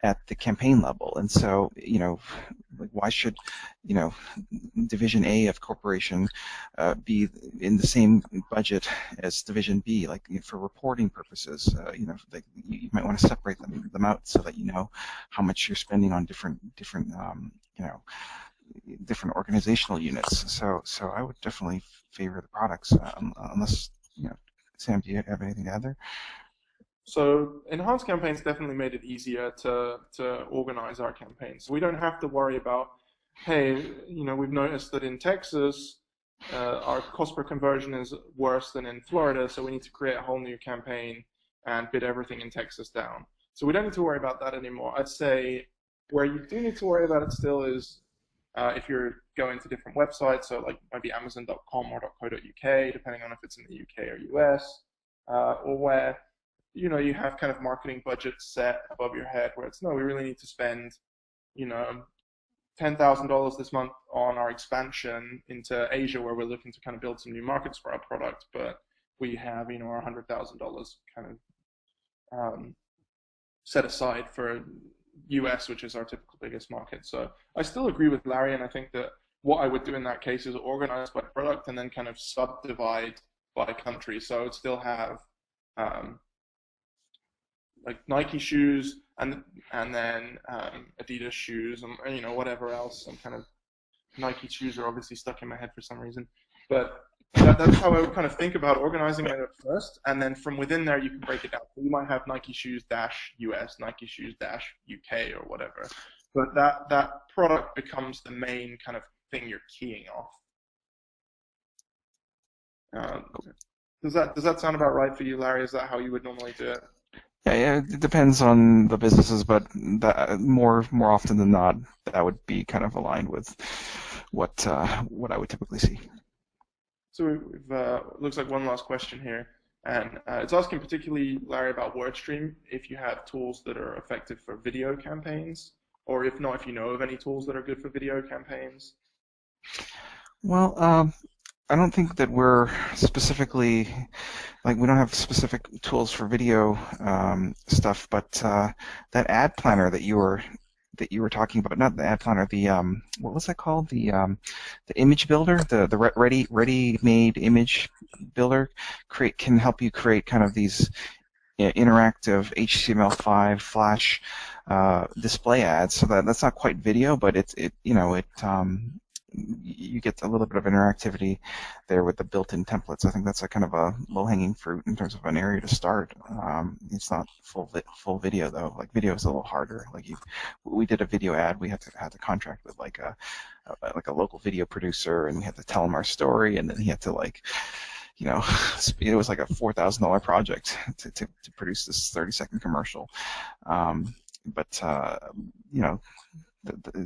at the campaign level, and so why should Division A of corporation be in the same budget as Division B, like for reporting purposes? You might want to separate them out so that you know how much you're spending on different organizational units. So I would definitely favor the products, unless Sam, do you have anything to add there? So enhanced campaigns definitely made it easier to organize our campaigns. We don't have to worry about, hey, we've noticed that in Texas, our cost per conversion is worse than in Florida, so we need to create a whole new campaign and bid everything in Texas down. So we don't need to worry about that anymore. I'd say where you do need to worry about it still is if you're going to different websites, so like maybe Amazon.com or .co.uk, depending on if it's in the UK or US, or where you have kind of marketing budgets set above your head where it's, no, we really need to spend, $10,000 this month on our expansion into Asia where we're looking to kind of build some new markets for our product, but we have, our $100,000 kind of set aside for US, which is our typical biggest market. So I still agree with Larry, and I think that what I would do in that case is organize by product and then kind of subdivide by country. So I would still have like Nike shoes and then Adidas shoes and whatever else. Some kind of Nike shoes are obviously stuck in my head for some reason, but that's how I would kind of think about organizing it at first, and then from within there you can break it down. So you might have Nike shoes -US, Nike shoes -UK or whatever, but that product becomes the main kind of thing you're keying off. Does that sound about right for you, Larry? Is that how you would normally do it? Yeah, it depends on the businesses, but more often than not, that would be kind of aligned with what I would typically see. So we've looks like one last question here, and it's asking particularly, Larry, about WordStream, if you have tools that are effective for video campaigns, or if not, if you know of any tools that are good for video campaigns. Well, I don't think that we're specifically, like, we don't have specific tools for video stuff, but that ad planner that you were talking about, not the ad planner, the what was that called? The image builder, the ready-made image builder can help you create kind of these interactive HTML5 Flash display ads. So that's not quite video, but you get a little bit of interactivity there with the built-in templates. I think that's a kind of a low-hanging fruit in terms of an area to start. It's not full video though. Like, video is a little harder. Like, we did a video ad. We had to contract with like a local video producer, and we had to tell him our story, and then he had to it was like a $4,000 project to produce this 30-second commercial. But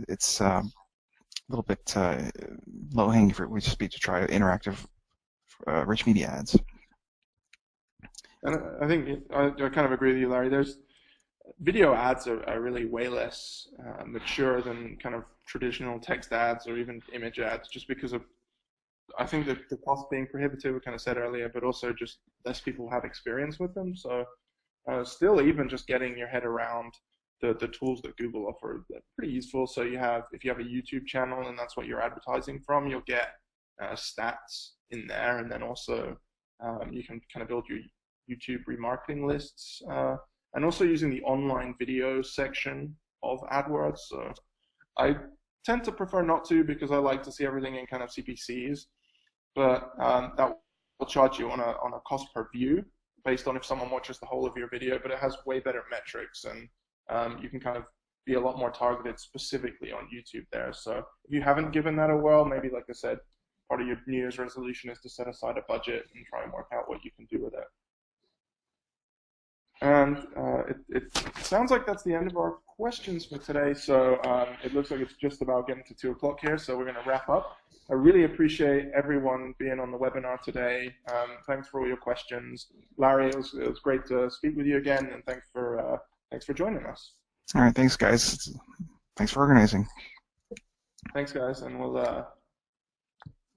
it's a little bit low-hanging fruit would just be to try interactive rich media ads. And I think I kind of agree with you, Larry. Video ads are really way less mature than kind of traditional text ads or even image ads, just because of, I think, the cost being prohibitive, we kind of said earlier, but also just less people have experience with them. So still, even just getting your head around the tools that Google offer, they're pretty useful. So if you have a YouTube channel and that's what you're advertising from, you'll get stats in there, and then also you can kind of build your YouTube remarketing lists, and also using the online video section of AdWords. So I tend to prefer not to, because I like to see everything in kind of CPCs, but that will charge you on a cost per view based on if someone watches the whole of your video, but it has way better metrics, and you can kind of be a lot more targeted specifically on YouTube there. So if you haven't given that a whirl, maybe, like I said, part of your New Year's resolution is to set aside a budget and try and work out what you can do with it. And it sounds like that's the end of our questions for today. So it looks like it's just about getting to 2 o'clock here, so we're going to wrap up. I really appreciate everyone being on the webinar today. Thanks for all your questions. Larry, it was great to speak with you again, and thanks for joining us. All right, thanks, guys. Thanks for organizing. Thanks, guys, and we'll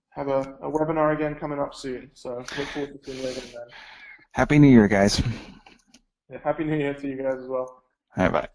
have a webinar again coming up soon. So look forward to seeing you later then. Happy New Year, guys. Yeah, Happy New Year to you guys as well. All right, bye.